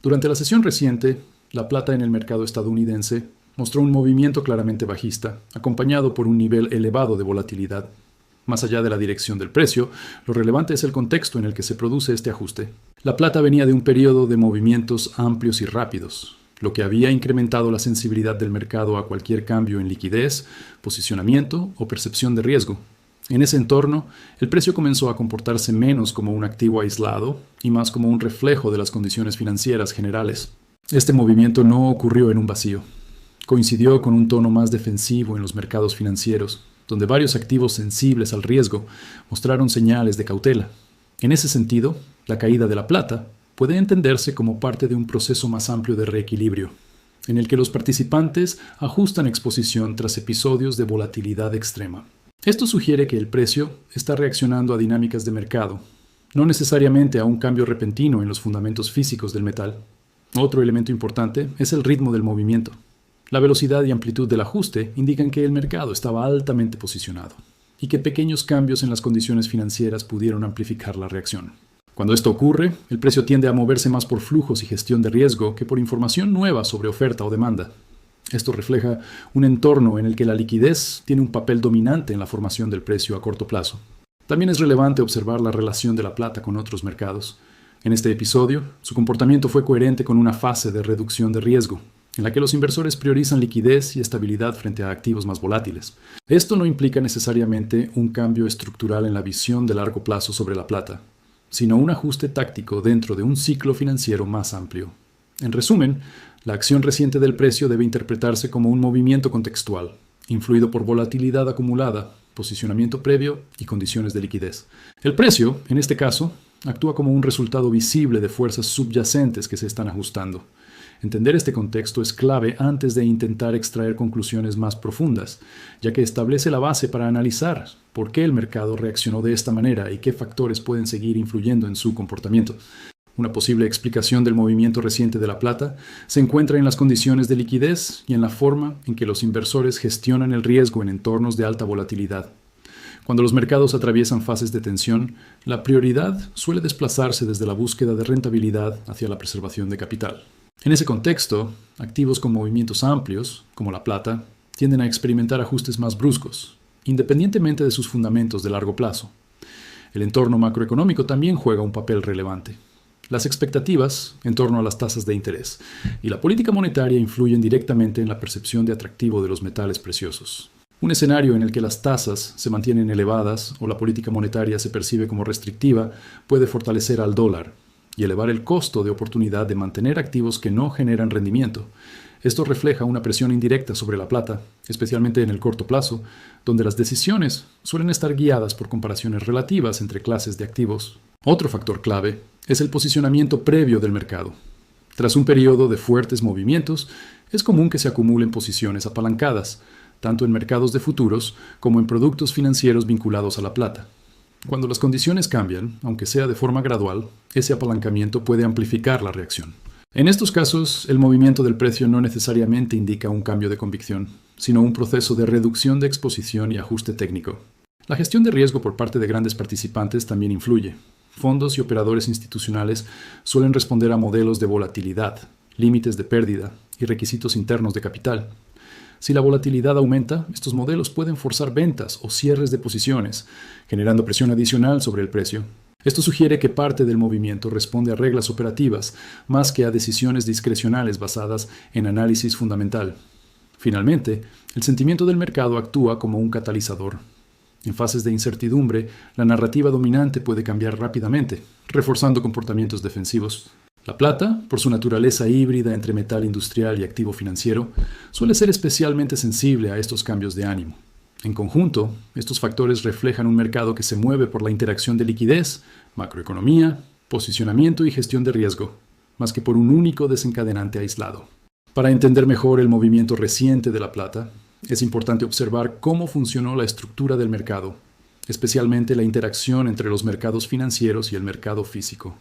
Durante la sesión reciente, la plata en el mercado estadounidense mostró un movimiento claramente bajista, acompañado por un nivel elevado de volatilidad. Más allá de la dirección del precio, lo relevante es el contexto en el que se produce este ajuste. La plata venía de un periodo de movimientos amplios y rápidos, lo que había incrementado la sensibilidad del mercado a cualquier cambio en liquidez, posicionamiento o percepción de riesgo. En ese entorno, el precio comenzó a comportarse menos como un activo aislado y más como un reflejo de las condiciones financieras generales. Este movimiento no ocurrió en un vacío. Coincidió con un tono más defensivo en los mercados financieros, donde varios activos sensibles al riesgo mostraron señales de cautela. En ese sentido, la caída de la plata puede entenderse como parte de un proceso más amplio de reequilibrio, en el que los participantes ajustan exposición tras episodios de volatilidad extrema. Esto sugiere que el precio está reaccionando a dinámicas de mercado, no necesariamente a un cambio repentino en los fundamentos físicos del metal. Otro elemento importante es el ritmo del movimiento. La velocidad y amplitud del ajuste indican que el mercado estaba altamente posicionado y que pequeños cambios en las condiciones financieras pudieron amplificar la reacción. Cuando esto ocurre, el precio tiende a moverse más por flujos y gestión de riesgo que por información nueva sobre oferta o demanda. Esto refleja un entorno en el que la liquidez tiene un papel dominante en la formación del precio a corto plazo. También es relevante observar la relación de la plata con otros mercados. En este episodio, su comportamiento fue coherente con una fase de reducción de riesgo, en la que los inversores priorizan liquidez y estabilidad frente a activos más volátiles. Esto no implica necesariamente un cambio estructural en la visión de largo plazo sobre la plata, sino un ajuste táctico dentro de un ciclo financiero más amplio. En resumen, la acción reciente del precio debe interpretarse como un movimiento contextual, influido por volatilidad acumulada, posicionamiento previo y condiciones de liquidez. El precio, en este caso, actúa como un resultado visible de fuerzas subyacentes que se están ajustando. Entender este contexto es clave antes de intentar extraer conclusiones más profundas, ya que establece la base para analizar por qué el mercado reaccionó de esta manera y qué factores pueden seguir influyendo en su comportamiento. Una posible explicación del movimiento reciente de la plata se encuentra en las condiciones de liquidez y en la forma en que los inversores gestionan el riesgo en entornos de alta volatilidad. Cuando los mercados atraviesan fases de tensión, la prioridad suele desplazarse desde la búsqueda de rentabilidad hacia la preservación de capital. En ese contexto, activos con movimientos amplios, como la plata, tienden a experimentar ajustes más bruscos, independientemente de sus fundamentos de largo plazo. El entorno macroeconómico también juega un papel relevante. Las expectativas en torno a las tasas de interés y la política monetaria influyen directamente en la percepción de atractivo de los metales preciosos. Un escenario en el que las tasas se mantienen elevadas o la política monetaria se percibe como restrictiva puede fortalecer al dólar y elevar el costo de oportunidad de mantener activos que no generan rendimiento. Esto refleja una presión indirecta sobre la plata, especialmente en el corto plazo, donde las decisiones suelen estar guiadas por comparaciones relativas entre clases de activos. Otro factor clave es el posicionamiento previo del mercado. Tras un periodo de fuertes movimientos, es común que se acumulen posiciones apalancadas, tanto en mercados de futuros como en productos financieros vinculados a la plata. Cuando las condiciones cambian, aunque sea de forma gradual, ese apalancamiento puede amplificar la reacción. En estos casos, el movimiento del precio no necesariamente indica un cambio de convicción, sino un proceso de reducción de exposición y ajuste técnico. La gestión de riesgo por parte de grandes participantes también influye. Fondos y operadores institucionales suelen responder a modelos de volatilidad, límites de pérdida y requisitos internos de capital. Si la volatilidad aumenta, estos modelos pueden forzar ventas o cierres de posiciones, generando presión adicional sobre el precio. Esto sugiere que parte del movimiento responde a reglas operativas más que a decisiones discrecionales basadas en análisis fundamental. Finalmente, el sentimiento del mercado actúa como un catalizador. En fases de incertidumbre, la narrativa dominante puede cambiar rápidamente, reforzando comportamientos defensivos. La plata, por su naturaleza híbrida entre metal industrial y activo financiero, suele ser especialmente sensible a estos cambios de ánimo. En conjunto, estos factores reflejan un mercado que se mueve por la interacción de liquidez, macroeconomía, posicionamiento y gestión de riesgo, más que por un único desencadenante aislado. Para entender mejor el movimiento reciente de la plata, es importante observar cómo funcionó la estructura del mercado, especialmente la interacción entre los mercados financieros y el mercado físico.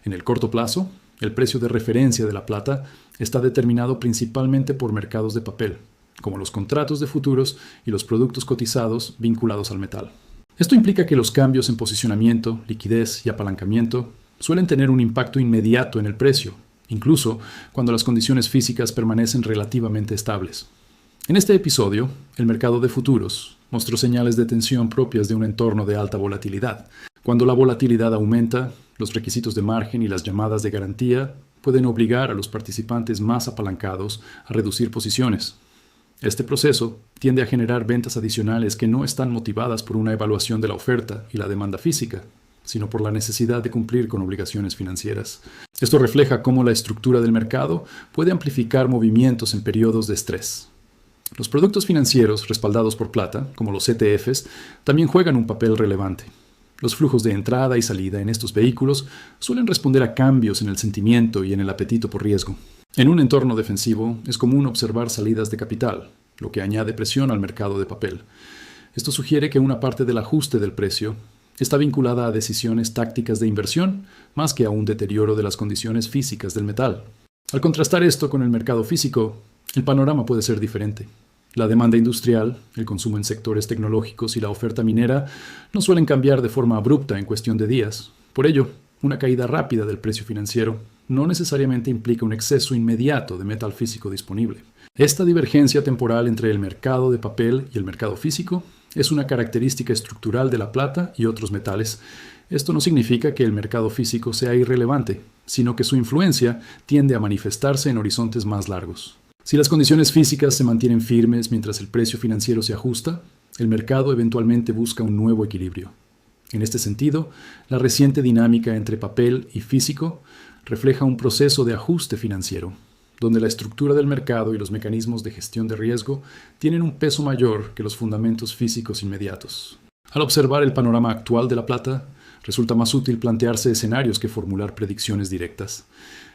En el corto plazo, el precio de referencia de la plata está determinado principalmente por mercados de papel, como los contratos de futuros y los productos cotizados vinculados al metal. Esto implica que los cambios en posicionamiento, liquidez y apalancamiento suelen tener un impacto inmediato en el precio, incluso cuando las condiciones físicas permanecen relativamente estables. En este episodio, el mercado de futuros mostró señales de tensión propias de un entorno de alta volatilidad. Cuando la volatilidad aumenta, los requisitos de margen y las llamadas de garantía pueden obligar a los participantes más apalancados a reducir posiciones. Este proceso tiende a generar ventas adicionales que no están motivadas por una evaluación de la oferta y la demanda física, sino por la necesidad de cumplir con obligaciones financieras. Esto refleja cómo la estructura del mercado puede amplificar movimientos en periodos de estrés. Los productos financieros respaldados por plata, como los ETFs, también juegan un papel relevante. Los flujos de entrada y salida en estos vehículos suelen responder a cambios en el sentimiento y en el apetito por riesgo. En un entorno defensivo es común observar salidas de capital, lo que añade presión al mercado de papel. Esto sugiere que una parte del ajuste del precio está vinculada a decisiones tácticas de inversión más que a un deterioro de las condiciones físicas del metal. Al contrastar esto con el mercado físico, el panorama puede ser diferente. La demanda industrial, el consumo en sectores tecnológicos y la oferta minera no suelen cambiar de forma abrupta en cuestión de días. Por ello, una caída rápida del precio financiero no necesariamente implica un exceso inmediato de metal físico disponible. Esta divergencia temporal entre el mercado de papel y el mercado físico es una característica estructural de la plata y otros metales. Esto no significa que el mercado físico sea irrelevante, sino que su influencia tiende a manifestarse en horizontes más largos. Si las condiciones físicas se mantienen firmes mientras el precio financiero se ajusta, el mercado eventualmente busca un nuevo equilibrio. En este sentido, la reciente dinámica entre papel y físico refleja un proceso de ajuste financiero, donde la estructura del mercado y los mecanismos de gestión de riesgo tienen un peso mayor que los fundamentos físicos inmediatos. Al observar el panorama actual de la plata, resulta más útil plantearse escenarios que formular predicciones directas.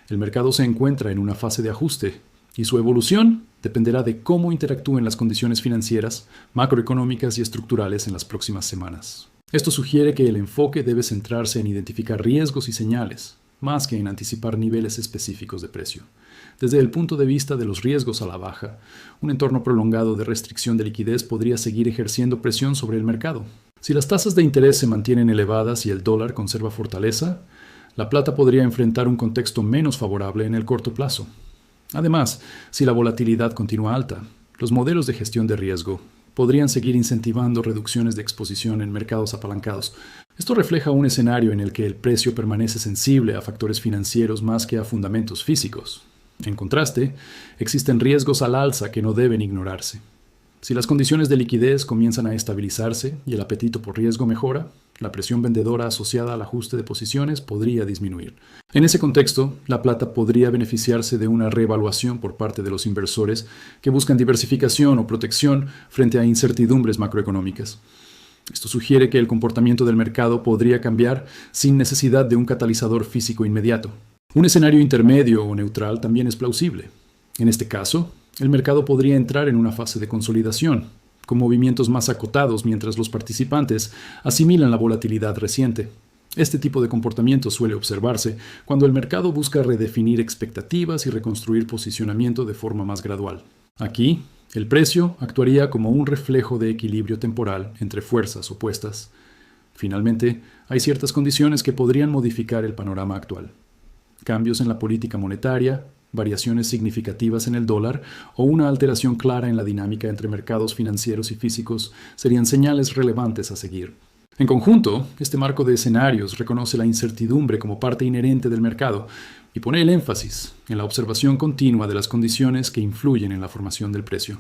El mercado se encuentra en una fase de ajuste, y su evolución dependerá de cómo interactúen las condiciones financieras, macroeconómicas y estructurales en las próximas semanas. Esto sugiere que el enfoque debe centrarse en identificar riesgos y señales, más que en anticipar niveles específicos de precio. Desde el punto de vista de los riesgos a la baja, un entorno prolongado de restricción de liquidez podría seguir ejerciendo presión sobre el mercado. Si las tasas de interés se mantienen elevadas y el dólar conserva fortaleza, la plata podría enfrentar un contexto menos favorable en el corto plazo. Además, si la volatilidad continúa alta, los modelos de gestión de riesgo podrían seguir incentivando reducciones de exposición en mercados apalancados. Esto refleja un escenario en el que el precio permanece sensible a factores financieros más que a fundamentos físicos. En contraste, existen riesgos al alza que no deben ignorarse. Si las condiciones de liquidez comienzan a estabilizarse y el apetito por riesgo mejora, la presión vendedora asociada al ajuste de posiciones podría disminuir. En ese contexto, la plata podría beneficiarse de una reevaluación por parte de los inversores que buscan diversificación o protección frente a incertidumbres macroeconómicas. Esto sugiere que el comportamiento del mercado podría cambiar sin necesidad de un catalizador físico inmediato. Un escenario intermedio o neutral también es plausible. En este caso, el mercado podría entrar en una fase de consolidación, con movimientos más acotados mientras los participantes asimilan la volatilidad reciente. Este tipo de comportamiento suele observarse cuando el mercado busca redefinir expectativas y reconstruir posicionamiento de forma más gradual. Aquí, el precio actuaría como un reflejo de equilibrio temporal entre fuerzas opuestas. Finalmente, hay ciertas condiciones que podrían modificar el panorama actual. Cambios en la política monetaria, variaciones significativas en el dólar o una alteración clara en la dinámica entre mercados financieros y físicos serían señales relevantes a seguir. En conjunto, este marco de escenarios reconoce la incertidumbre como parte inherente del mercado y pone el énfasis en la observación continua de las condiciones que influyen en la formación del precio.